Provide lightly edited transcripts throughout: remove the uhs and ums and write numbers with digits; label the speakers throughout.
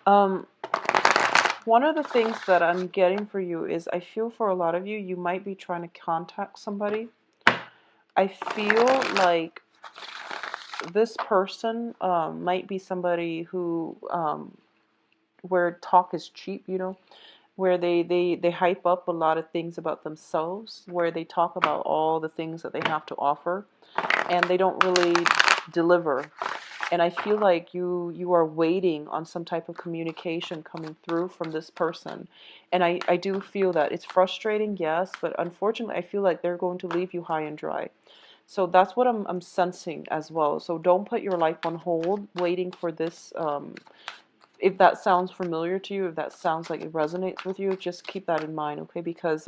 Speaker 1: Um, One of the things that I'm getting for you is I feel for a lot of you, you might be trying to contact somebody. I feel like this person might be somebody who, where talk is cheap, where they hype up a lot of things about themselves, where they talk about all the things that they have to offer, and they don't really deliver. And I feel like you are waiting on some type of communication coming through from this person. And I do feel that it's frustrating, yes, but unfortunately I feel like they're going to leave you high and dry. So that's what I'm sensing as well. So don't put your life on hold waiting for this. If that sounds familiar to you, if that sounds like it resonates with you, just keep that in mind, okay? Because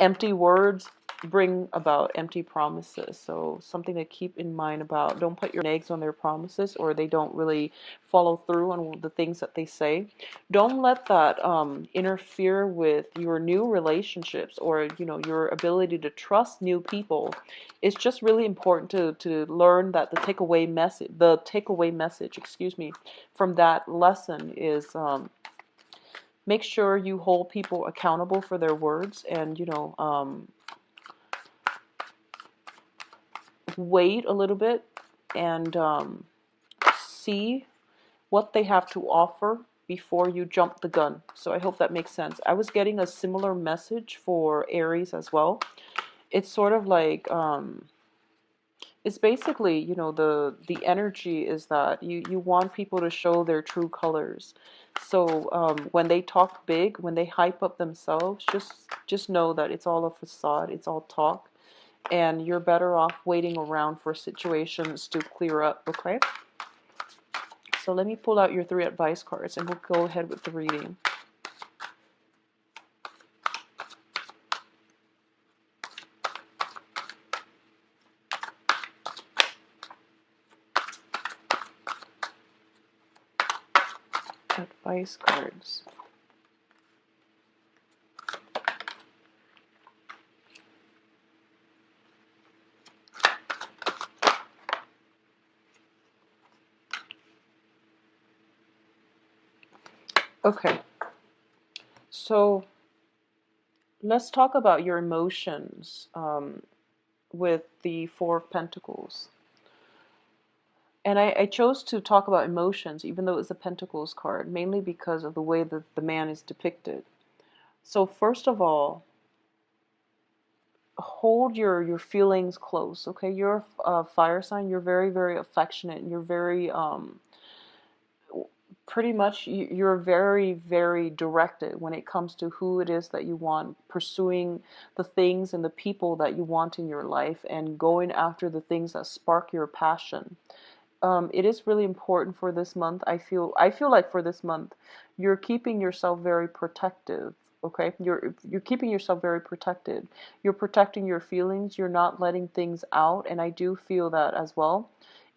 Speaker 1: empty words bring about empty promises. So something to keep in mind about, don't put your eggs on their promises, or they don't really follow through on the things that they say. Don't let that interfere with your new relationships, or your ability to trust new people. It's just really important to learn that the takeaway message, excuse me, from that lesson is, make sure you hold people accountable for their words, and wait a little bit, and see what they have to offer before you jump the gun. So I hope that makes sense. I was getting a similar message for Aries as well. It's sort of like, it's basically, the energy is that you want people to show their true colors. So when they talk big, when they hype up themselves, just know that it's all a facade, it's all talk, and you're better off waiting around for situations to clear up, okay? So let me pull out your 3 advice cards and we'll go ahead with the reading. Advice cards. Okay, so let's talk about your emotions with the 4 of Pentacles. And I chose to talk about emotions, even though it's a Pentacles card, mainly because of the way that the man is depicted. So first of all, hold your feelings close, okay? You're a fire sign. You're very, very affectionate, and you're very pretty much you're very, very directed when it comes to who it is that you want, pursuing the things and the people that you want in your life, and going after the things that spark your passion. It is really important for this month. I feel like for this month, you're keeping yourself very protective. Okay, you're keeping yourself very protected. You're protecting your feelings. You're not letting things out, and I do feel that as well.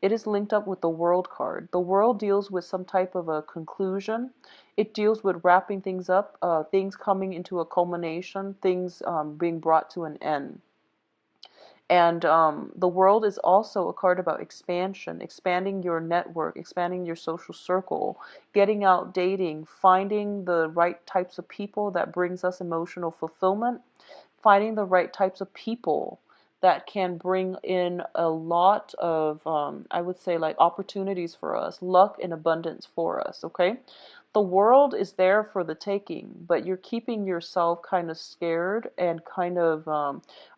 Speaker 1: It is linked up with the World card. The World deals with some type of a conclusion. It deals with wrapping things up, things coming into a culmination, things being brought to an end. And the World is also a card about expansion, expanding your network, expanding your social circle, getting out, dating, finding the right types of people that brings us emotional fulfillment, finding the right types of people that can bring in a lot of, I would say, like opportunities for us, luck and abundance for us, okay? The world is there for the taking, but you're keeping yourself kind of scared and kind of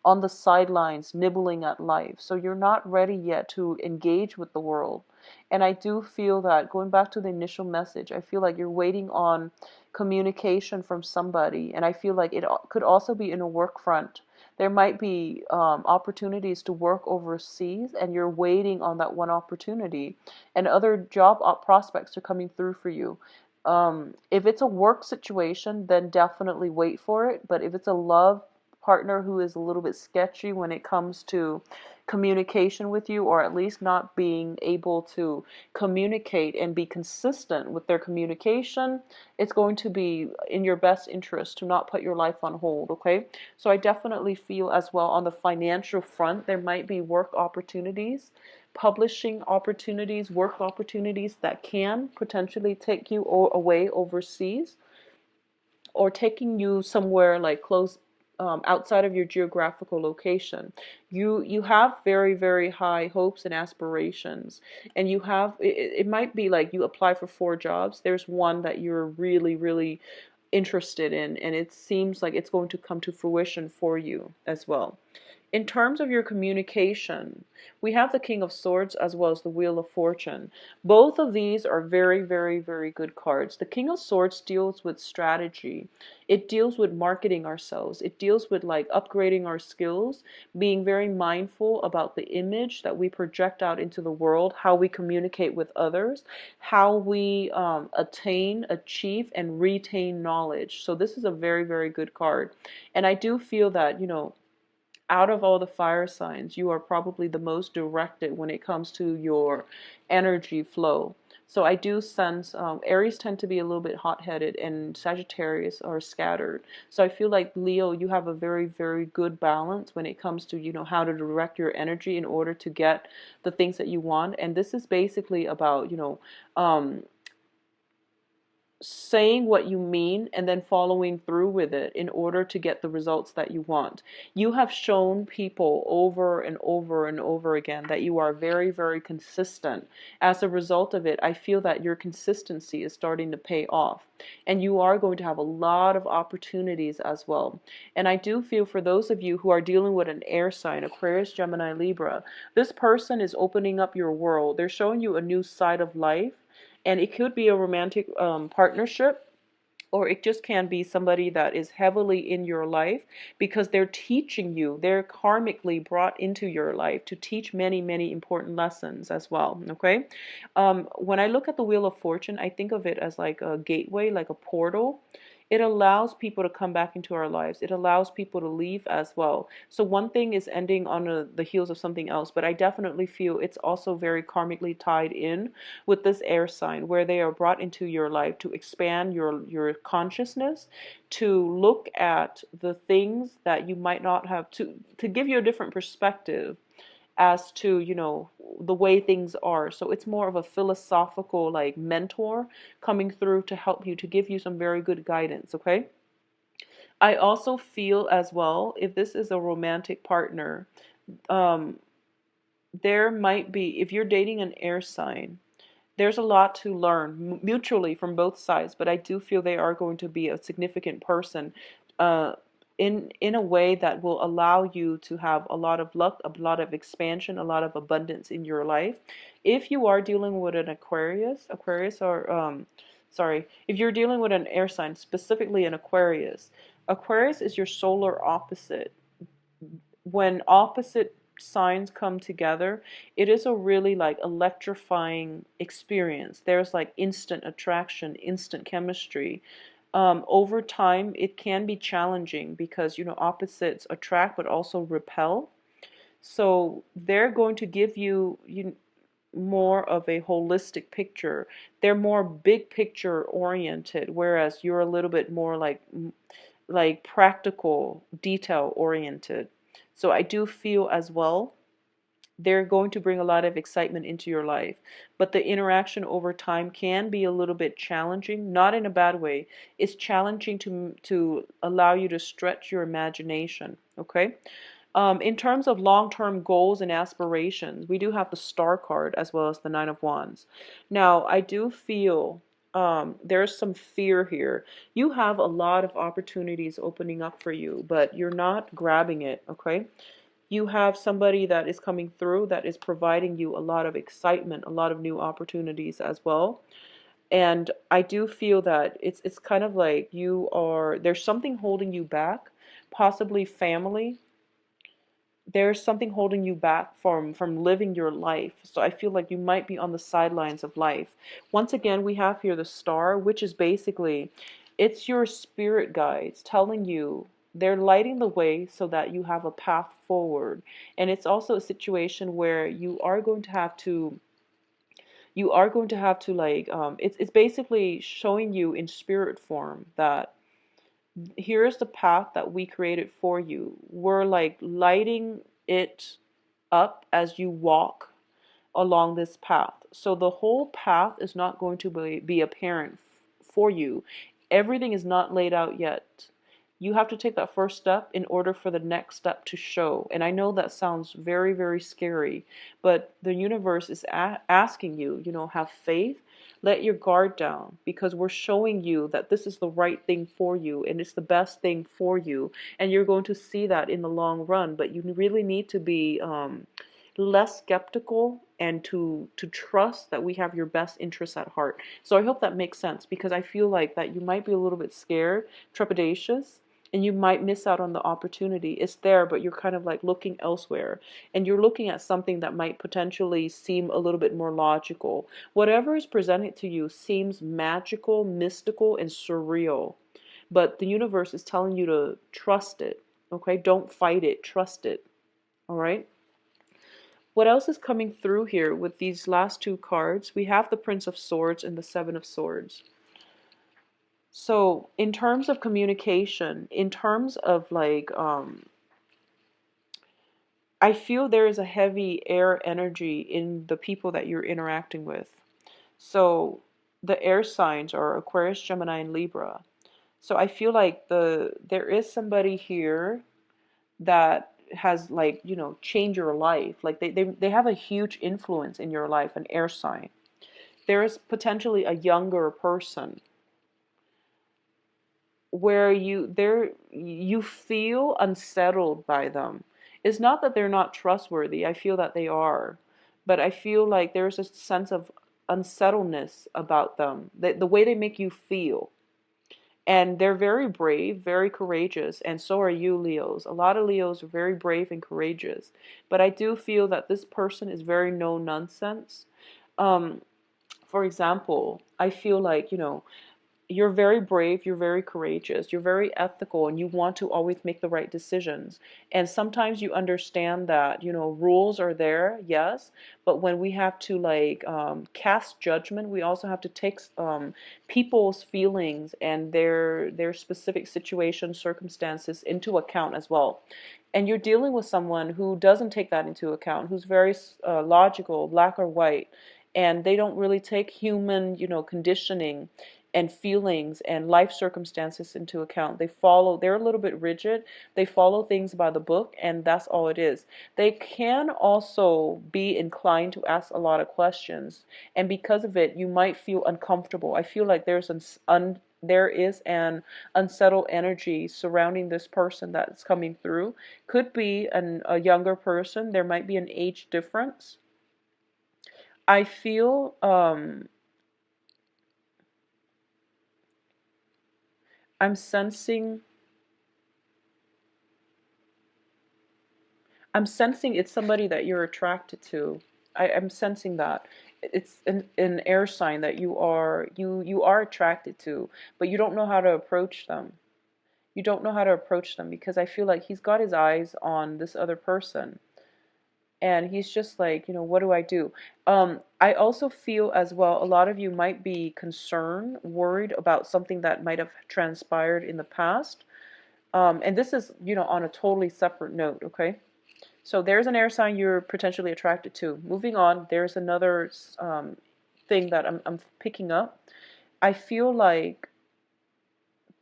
Speaker 1: on the sidelines, nibbling at life. So you're not ready yet to engage with the world. And I do feel that, going back to the initial message, I feel like you're waiting on communication from somebody. And I feel like it could also be in a work front. There might be opportunities to work overseas, and you're waiting on that one opportunity, and other job prospects are coming through for you. If it's a work situation, then definitely wait for it. But if it's a love partner who is a little bit sketchy when it comes to communication with you, or at least not being able to communicate and be consistent with their communication, it's going to be in your best interest to not put your life on hold, okay? So I definitely feel as well on the financial front, there might be work opportunities, publishing opportunities, work opportunities that can potentially take you away overseas, or taking you somewhere like close, outside of your geographical location. You have very, very high hopes and aspirations, and you have it might be like you apply for 4 jobs. There's one that you're really, really interested in, and it seems like it's going to come to fruition for you as well. In terms of your communication, we have the King of Swords as well as the Wheel of Fortune. Both of these are very, very, very good cards. The King of Swords deals with strategy. It deals with marketing ourselves. It deals with like upgrading our skills, being very mindful about the image that we project out into the world, how we communicate with others, how we attain, achieve, and retain knowledge. So this is a very, very good card. And I do feel that, out of all the fire signs, you are probably the most directed when it comes to your energy flow. So I do sense Aries tend to be a little bit hot-headed, and Sagittarius are scattered. So I feel like Leo, you have a very, very good balance when it comes to, how to direct your energy in order to get the things that you want. And this is basically about, saying what you mean and then following through with it in order to get the results that you want. You have shown people over and over and over again that you are very, very consistent. As a result of it, I feel that your consistency is starting to pay off, and you are going to have a lot of opportunities as well. And I do feel for those of you who are dealing with an air sign, Aquarius, Gemini, Libra, this person is opening up your world. They're showing you a new side of life, and it could be a romantic partnership, or it just can be somebody that is heavily in your life because they're teaching you. They're karmically brought into your life to teach many, many important lessons as well, okay? When I look at the Wheel of Fortune, I think of it as like a gateway, like a portal. It allows people to come back into our lives. It allows people to leave as well. So one thing is ending on the heels of something else, but I definitely feel it's also very karmically tied in with this air sign, where they are brought into your life to expand your consciousness, to look at the things that you might not have, to give you a different perspective as to, the way things are. So it's more of a philosophical like mentor coming through to help you, to give you some very good guidance, okay? I also feel as well, if this is a romantic partner, um, there might be, if you're dating an air sign, there's a lot to learn mutually from both sides, but I do feel they are going to be a significant person, uh, in a way that will allow you to have a lot of luck, a lot of expansion, a lot of abundance in your life. If you are dealing with an Aquarius, or sorry, if you're dealing with an air sign, specifically an Aquarius, Aquarius is your solar opposite. When opposite signs come together, it is a really like electrifying experience. There's like instant attraction, instant chemistry. Over time, it can be challenging because, opposites attract but also repel. So they're going to give you more of a holistic picture. They're more big picture oriented, whereas you're a little bit more like practical, detail oriented. So I do feel as well they're going to bring a lot of excitement into your life. But the interaction over time can be a little bit challenging, not in a bad way. It's challenging to allow you to stretch your imagination, okay? In terms of long-term goals and aspirations, we do have the Star card as well as the Nine of Wands. Now, I do feel there's some fear here. You have a lot of opportunities opening up for you, but you're not grabbing it, okay? You have somebody that is coming through that is providing you a lot of excitement, a lot of new opportunities as well. And I do feel that it's kind of like there's something holding you back, possibly family. There's something holding you back from living your life. So I feel like you might be on the sidelines of life. Once again, we have here the Star, which is basically, it's your spirit guides telling you they're lighting the way so that you have a path forward. And it's also a situation where you are going to have to like it's basically showing you in spirit form that here's the path that we created for you. We're like lighting it up as you walk along this path. So the whole path is not going to be apparent for you. Everything is not laid out yet. You have to take that first step in order for the next step to show. And I know that sounds very, very scary, but the universe is asking you, have faith, let your guard down, because we're showing you that this is the right thing for you and it's the best thing for you. And you're going to see that in the long run, but you really need to be less skeptical and to trust that we have your best interests at heart. So I hope that makes sense, because I feel like that you might be a little bit scared, trepidatious, and you might miss out on the opportunity. It's there, but you're kind of like looking elsewhere, and you're looking at something that might potentially seem a little bit more logical. Whatever is presented to you seems magical, mystical, and surreal, but the universe is telling you to trust it. Okay, don't fight it, trust it. All right. What else is coming through here with these last two cards? We have the Prince of Swords and the Seven of Swords. So in terms of communication, in terms of like, I feel there is a heavy air energy in the people that you're interacting with. So the air signs are Aquarius, Gemini, and Libra. So I feel like there is somebody here that has like, changed your life. Like they have a huge influence in your life, an air sign. There is potentially a younger person where you feel unsettled by them. It's not that they're not trustworthy. I feel that they are. But I feel like there's a sense of unsettledness about them. The way they make you feel. And they're very brave, very courageous, and so are you, Leos. A lot of Leos are very brave and courageous. But I do feel that this person is very no nonsense. Um, for example, I feel like, you're very brave, you're very courageous, you're very ethical, and you want to always make the right decisions. And sometimes you understand that, rules are there, yes, but when we have to like cast judgment, we also have to take people's feelings and their specific situations, circumstances into account as well. And you're dealing with someone who doesn't take that into account, who's very logical, black or white, and they don't really take human, conditioning and feelings and life circumstances into account. They're a little bit rigid. They follow things by the book, and that's all it is. They can also be inclined to ask a lot of questions, and because of it, you might feel uncomfortable. I feel like there is an unsettled energy surrounding this person that's coming through. Could be a younger person. There might be an age difference. I feel I'm sensing it's somebody that you're attracted to. I'm sensing that. It's an air sign that you are attracted to, but you don't know how to approach them. You don't know how to approach them because I feel like he's got his eyes on this other person. And he's just like, what do I do? I also feel as well, a lot of you might be concerned, worried about something that might have transpired in the past. And this is, on a totally separate note, okay? So there's an air sign you're potentially attracted to. Moving on, there's another thing that I'm picking up. I feel like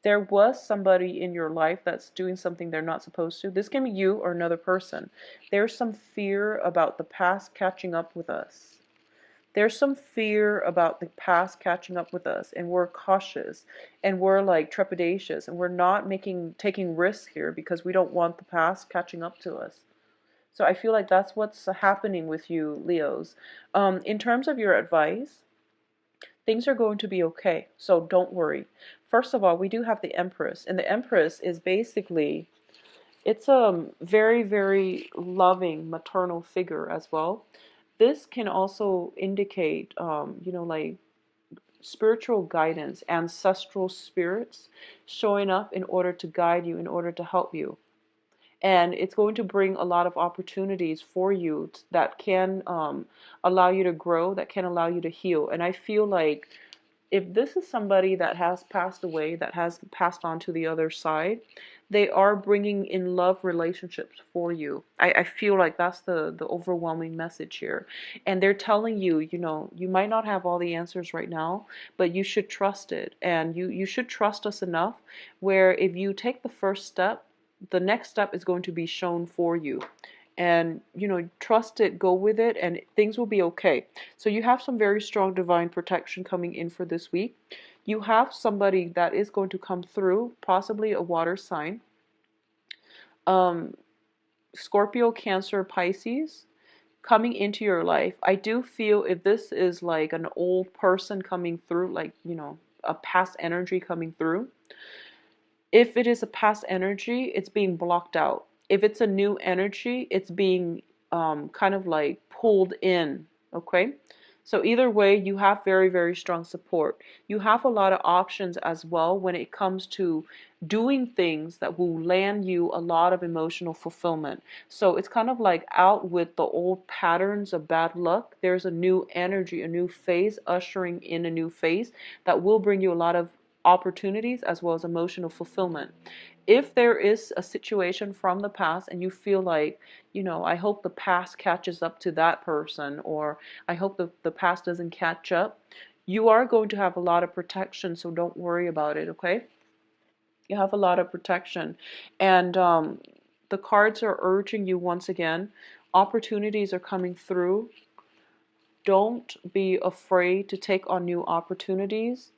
Speaker 1: there was somebody in your life that's doing something they're not supposed to. This can be you or another person. There's some fear about the past catching up with us. There's some fear about the past catching up with us, and we're cautious and we're like trepidatious and we're not taking risks here because we don't want the past catching up to us. So I feel like that's what's happening with you, Leos. In terms of your advice, things are going to be okay. So don't worry. First of all, we do have the Empress, and the Empress is basically, it's a very, very loving maternal figure as well. This can also indicate, like spiritual guidance, ancestral spirits showing up in order to guide you, in order to help you. And it's going to bring a lot of opportunities for you that can allow you to grow, that can allow you to heal. And I feel like if this is somebody that has passed away, that has passed on to the other side, they are bringing in love relationships for you. I feel like that's the overwhelming message here. And they're telling you, you know, you might not have all the answers right now, but you should trust it. And you should trust us enough where if you take the first step, the next step is going to be shown for you. And you know, trust it, go with it, and things will be okay. So you have some very strong divine protection coming in for this week. You have somebody that is going to come through, possibly a water sign, um, Scorpio, Cancer, Pisces, coming into your life. I do feel if this is like an old person coming through, like, you know, a past energy coming through, if it is a past energy, it's being blocked out. If it's a new energy, it's being kind of like pulled in. Okay? So either way, you have very, very strong support. You have a lot of options as well when it comes to doing things that will land you a lot of emotional fulfillment. So it's kind of like out with the old patterns of bad luck. There's a new energy, a new phase, ushering in a new phase that will bring you a lot of opportunities as well as emotional fulfillment. If there is a situation from the past and you feel like, you know, I hope the past catches up to that person, or I hope the past doesn't catch up, you are going to have a lot of protection, so don't worry about it, okay? You have a lot of protection. And the cards are urging you once again, opportunities are coming through. Don't be afraid to take on new opportunities.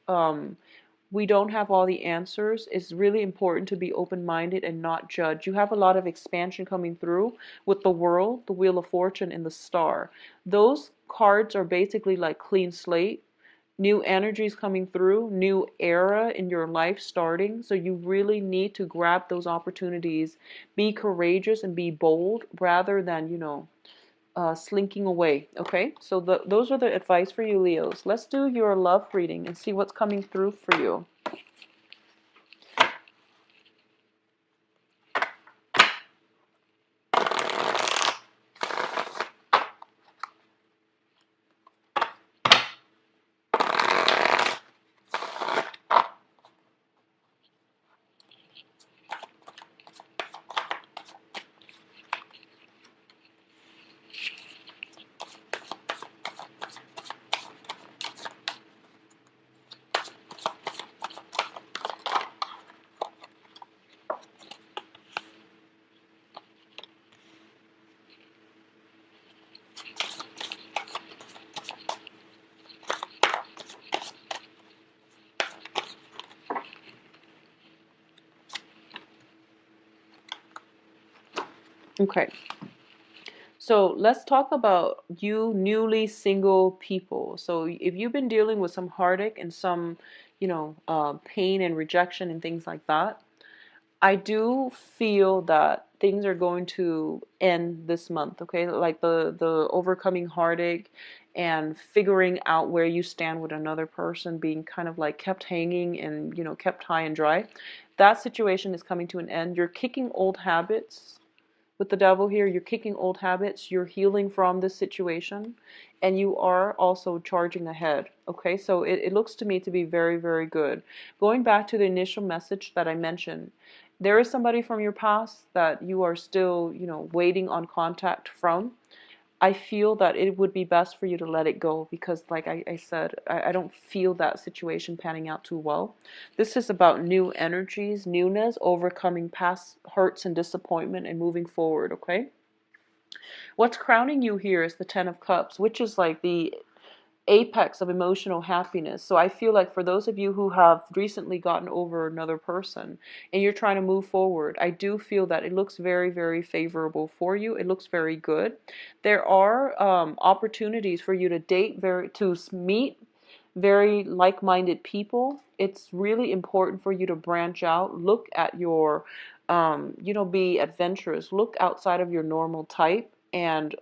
Speaker 1: We don't have all the answers. It's really important to be open-minded and not judge. You have a lot of expansion coming through with the World, the Wheel of Fortune, and the Star. Those cards are basically like clean slate. New energies coming through, new era in your life starting. So you really need to grab those opportunities, be courageous and be bold rather than, you know, slinking away. Okay, so those are the advice for you, Leos. Let's do your love reading and see what's coming through for you. Okay, so let's talk about you newly single people. So if you've been dealing with some heartache and some, you know, pain and rejection and things like that, I do feel that things are going to end this month, okay? Like the overcoming heartache and figuring out where you stand with another person, being kind of like kept hanging and, you know, kept high and dry. That situation is coming to an end. You're kicking old habits with the devil here. You're kicking old habits. You're healing from this situation, and you are also charging ahead. Okay, so it looks to me to be very, very good. Going back to the initial message that I mentioned, there is somebody from your past that you are still, you know, waiting on contact from. I feel that it would be best for you to let it go because, like I said, I don't feel that situation panning out too well. This is about new energies, newness, overcoming past hurts and disappointment, and moving forward, okay? What's crowning you here is the Ten of Cups, which is like the apex of emotional happiness. So I feel like for those of you who have recently gotten over another person and you're trying to move forward, I do feel that it looks very, very favorable for you. It looks very good. There are opportunities for you to date, to meet very like-minded people. It's really important for you to branch out, look at your, you know, be adventurous, look outside of your normal type, and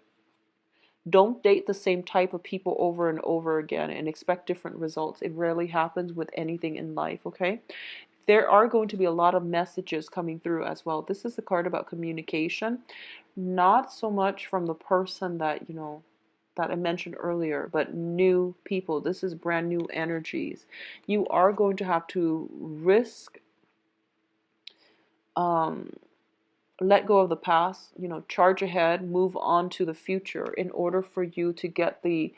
Speaker 1: Don't date the same type of people over and over again and expect different results. It rarely happens with anything in life, okay? There are going to be a lot of messages coming through as well. This is the card about communication, not so much from the person that, that I mentioned earlier, but new people. This is brand new energies. You are going to have to risk, um, let go of the past, charge ahead, move on to the future in order for you to get the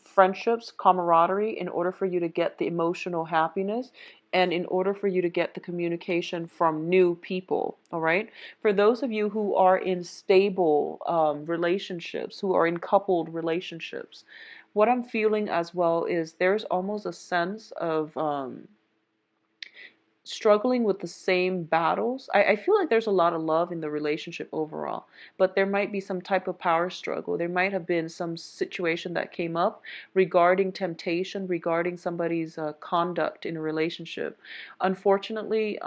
Speaker 1: friendships, camaraderie, in order for you to get the emotional happiness, and in order for you to get the communication from new people. All right. For those of you who are in stable relationships, who are in coupled relationships, what I'm feeling as well is there's almost a sense of struggling with the same battles. I feel like there's a lot of love in the relationship overall, but there might be some type of power struggle. There might have been some situation that came up regarding temptation, regarding somebody's conduct in a relationship. Unfortunately,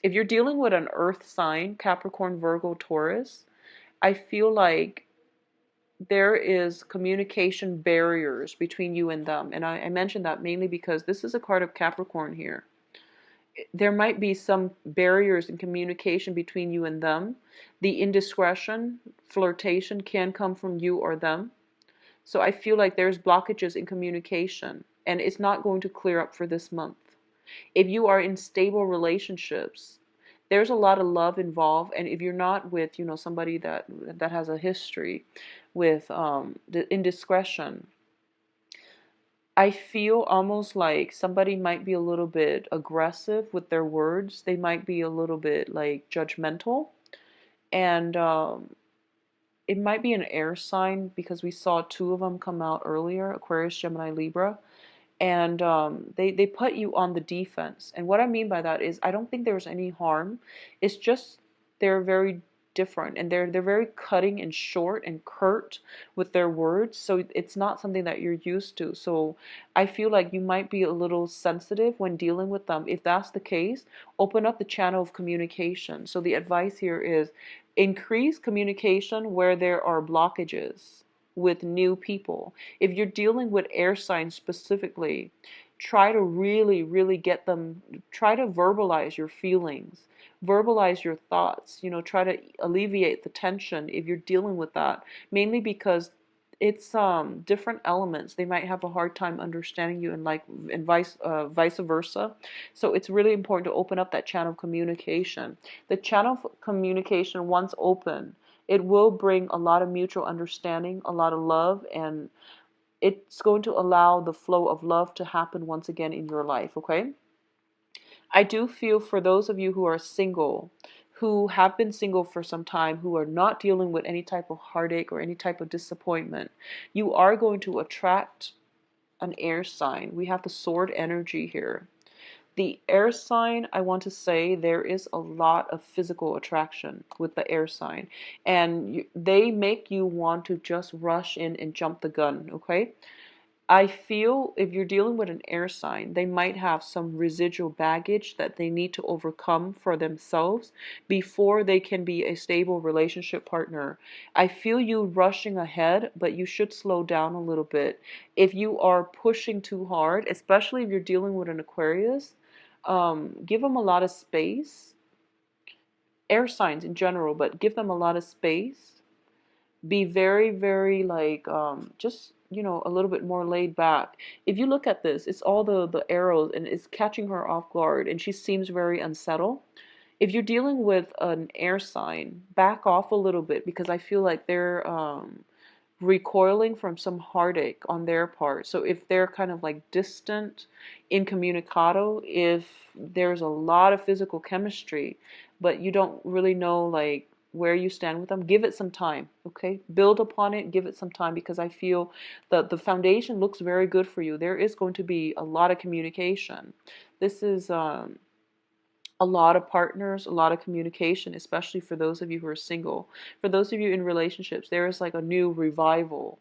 Speaker 1: if you're dealing with an earth sign, Capricorn, Virgo, Taurus, I feel like there is communication barriers between you and them. And I mentioned that mainly because this is a card of Capricorn here. There might be some barriers in communication between you and them. The indiscretion, flirtation can come from you or them. So I feel like there's blockages in communication, and it's not going to clear up for this month. If you are in stable relationships, there's a lot of love involved, and if you're not with, somebody that has a history with the indiscretion, I feel almost like somebody might be a little bit aggressive with their words. They might be a little bit like judgmental. And it might be an air sign because we saw two of them come out earlier, Aquarius, Gemini, Libra. And they put you on the defense. And what I mean by that is I don't think there's any harm. It's just they're very different, and they're very cutting and short and curt with their words, so it's not something that you're used to. So I feel like you might be a little sensitive when dealing with them. If that's the case, open up the channel of communication. So the advice here is increase communication where there are blockages with new people. If you're dealing with air signs specifically, try to really, really get them, try to verbalize your feelings, verbalize your thoughts, try to alleviate the tension if you're dealing with that, mainly because it's different elements. They might have a hard time understanding you, and vice versa. So it's really important to open up that channel of communication. The channel of communication, once open, it will bring a lot of mutual understanding, a lot of love, and it's going to allow the flow of love to happen once again in your life, okay? I do feel for those of you who are single, who have been single for some time, who are not dealing with any type of heartache or any type of disappointment, you are going to attract an air sign. We have the sword energy here. The air sign, I want to say there is a lot of physical attraction with the air sign, and they make you want to just rush in and jump the gun, okay? I feel if you're dealing with an air sign, they might have some residual baggage that they need to overcome for themselves before they can be a stable relationship partner. I feel you rushing ahead, but you should slow down a little bit. If you are pushing too hard, especially if you're dealing with an Aquarius, give them a lot of space. Air signs in general, but give them a lot of space. Be very, very like just a little bit more laid back. If you look at this, it's all the arrows, and it's catching her off guard, and she seems very unsettled. If you're dealing with an air sign, back off a little bit, because I feel like they're recoiling from some heartache on their part. So if they're kind of like distant, incommunicado, if there's a lot of physical chemistry, but you don't really know like where you stand with them, give it some time, okay? Build upon it, give it some time, because I feel that the foundation looks very good for you. There is going to be a lot of communication. This is a lot of partners, a lot of communication, especially for those of you who are single. For those of you in relationships, there is like a new revival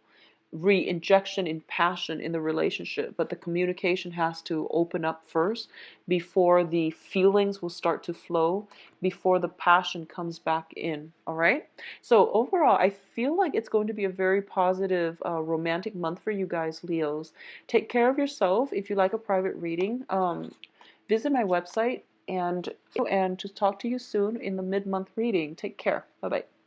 Speaker 1: re-injection in passion in the relationship, but the communication has to open up first before the feelings will start to flow, before the passion comes back in. All right, so overall I feel like it's going to be a very positive romantic month for you guys, Leos. Take care of yourself. If you like a private reading, visit my website, and to talk to you soon in the mid-month reading. Take care. Bye bye.